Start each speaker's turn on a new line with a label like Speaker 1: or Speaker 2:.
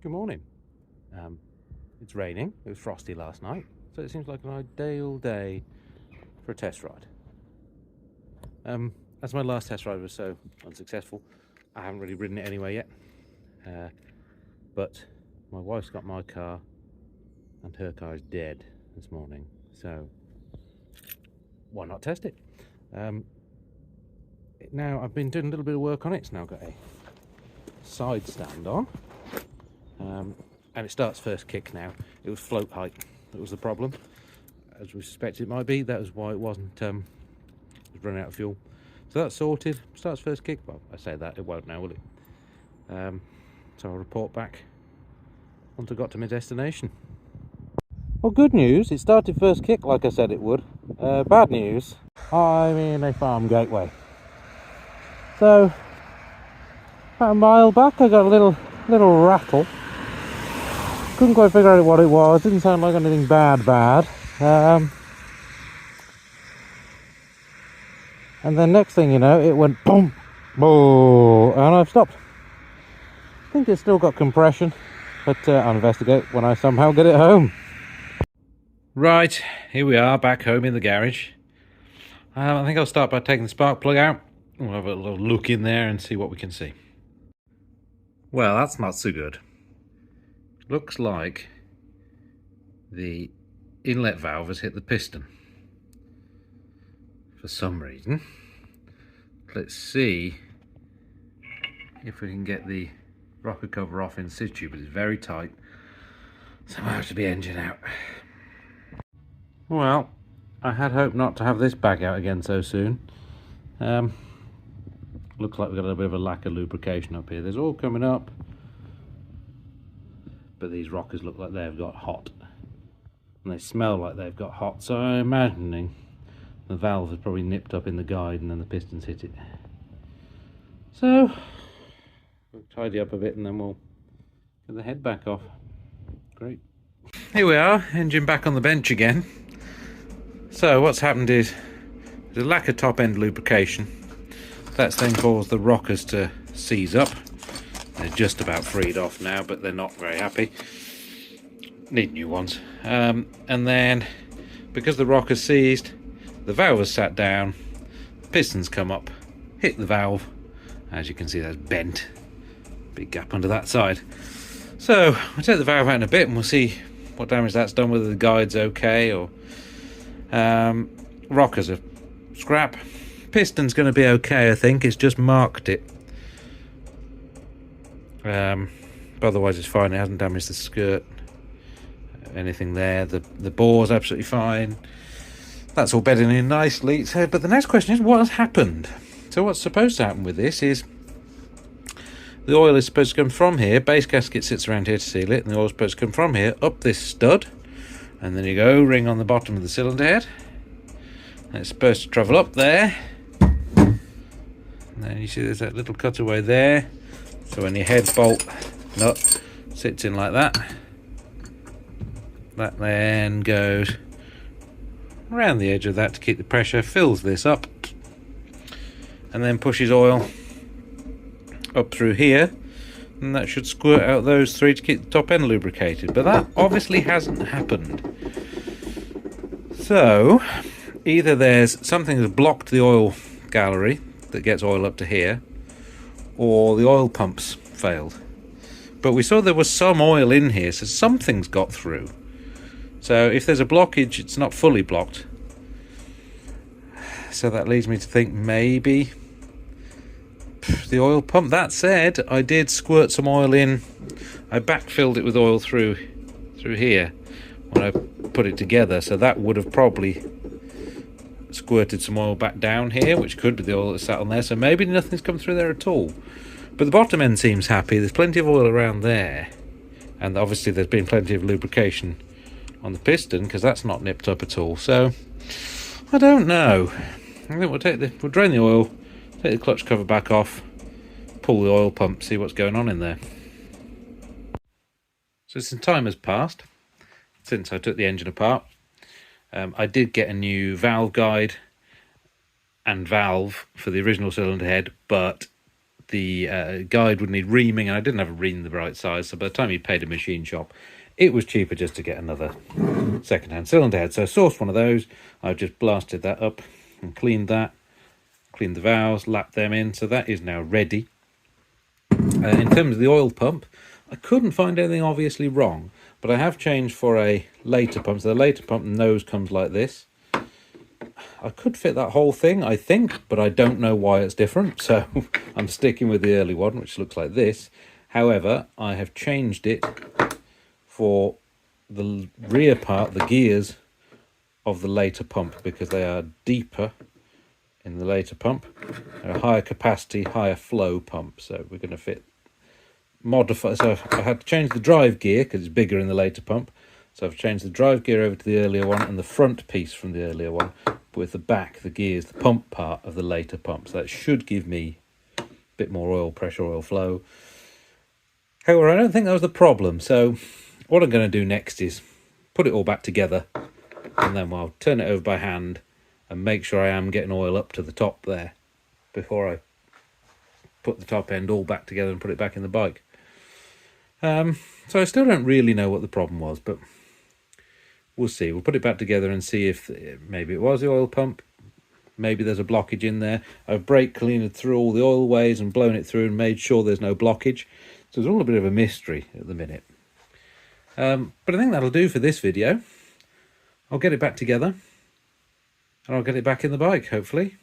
Speaker 1: Good morning. It's raining. It was frosty last night, so it seems like an ideal day for a test ride. As my last test ride was so unsuccessful, I haven't really ridden it anywhere yet. But my wife's got my car, and her car is dead this morning, so why not test it? Now I've been doing a little bit of work on it. It's now got a side stand on. And it starts first kick now. It was float height that was the problem, as we suspected it might be. That was why it wasn't it was running out of fuel. So that's sorted. Starts first kick. Well, I say that, it won't now, will it? So I'll report back once I got to my destination. Well, good news, it started first kick like I said it would. Bad news, I'm in a farm gateway. So about a mile back I got a little rattle. Couldn't quite figure out what it was. Didn't sound like anything bad. And then next thing you know, it went boom, boom, and I've stopped. I think it's still got compression, but I'll investigate when I somehow get it home. Right, here we are back home in the garage. I think I'll start by taking the spark plug out. We'll have a little look in there and see what we can see. Well, that's not so good. Looks like the inlet valve has hit the piston for some reason. Let's see if we can get the rocker cover off in situ, but it's very tight, so I have to be engine out. Well, I had hoped not to have this back out again so soon. Looks like we've got a little bit of a lack of lubrication up here. There's oil coming up, but these rockers look like they've got hot, and they smell like they've got hot, so I'm imagining the valve is probably nipped up in the guide and then the pistons hit it. So we'll tidy up a bit and then we'll get the head back off. Great. Here we are, engine back on the bench again. So what's happened is there's a lack of top end lubrication. That's then caused the rockers to seize up. They're just about freed off now, but they're not very happy. Need new ones. And then, because the rocker's seized, the valve has sat down, pistons come up, hit the valve. As you can see, that's bent. Big gap under that side. So, we'll take the valve out in a bit and we'll see what damage that's done, whether the guide's okay or... rockers are scrap. Piston's going to be okay, I think. It's just marked it. But otherwise it's fine. It hasn't damaged the skirt, anything there. The bore's absolutely fine. That's all bedding in nicely. So, but the next question is, what has happened? So what's supposed to happen with this is the oil is supposed to come from here. Base gasket sits around here to seal it, and the oil's supposed to come from here up this stud, and then you go ring on the bottom of the cylinder head, and it's supposed to travel up there, and then you see there's that little cutaway there. So when your head bolt nut sits in like that, that then goes around the edge of that to keep the pressure, fills this up, and then pushes oil up through here, and that should squirt out those three to keep the top end lubricated. But that obviously hasn't happened. So either there's something that's blocked the oil gallery that gets oil up to here, or the oil pumps failed. But we saw there was some oil in here, so something's got through. So if there's a blockage, it's not fully blocked. So that leads me to think maybe the oil pump. That said, I did squirt some oil in. I backfilled it with oil through here when I put it together, so that would have probably squirted some oil back down here, which could be the oil that sat on there. So maybe nothing's come through there at all. But the bottom end seems happy. There's plenty of oil around there, and obviously there's been plenty of lubrication on the piston, because that's not nipped up at all. So I don't know. I think we'll drain the oil, take the clutch cover back off, pull the oil pump, see what's going on in there. So some time has passed since I took the engine apart. I did get a new valve guide and valve for the original cylinder head, but the guide would need reaming, and I didn't have a ream the right size, so by the time you paid a machine shop, it was cheaper just to get another second-hand cylinder head. So I sourced one of those. I've just blasted that up and cleaned that, cleaned the valves, lapped them in, so that is now ready. In terms of the oil pump, I couldn't find anything obviously wrong, but I have changed for a later pump. So the later pump nose comes like this. I could fit that whole thing, I think, but I don't know why it's different, so I'm sticking with the early one, which looks like this. However, I have changed it for the rear part, the gears of the later pump, because they are deeper in the later pump. They're a higher capacity, higher flow pump, so we're going to modify. So I had to change the drive gear because it's bigger in the later pump. So I've changed the drive gear over to the earlier one and the front piece from the earlier one, with the back, the gears, the pump part of the later pump. So that should give me a bit more oil pressure, oil flow. However, I don't think that was the problem. So what I'm going to do next is put it all back together, and then I'll turn it over by hand and make sure I am getting oil up to the top there before I put the top end all back together and put it back in the bike. So I still don't really know what the problem was, but we'll see. We'll put it back together and see if maybe it was the oil pump. Maybe there's a blockage in there. I've brake cleaned through all the oil ways and blown it through and made sure there's no blockage. So it's all a bit of a mystery at the minute. But I think that'll do for this video. I'll get it back together and I'll get it back in the bike, hopefully.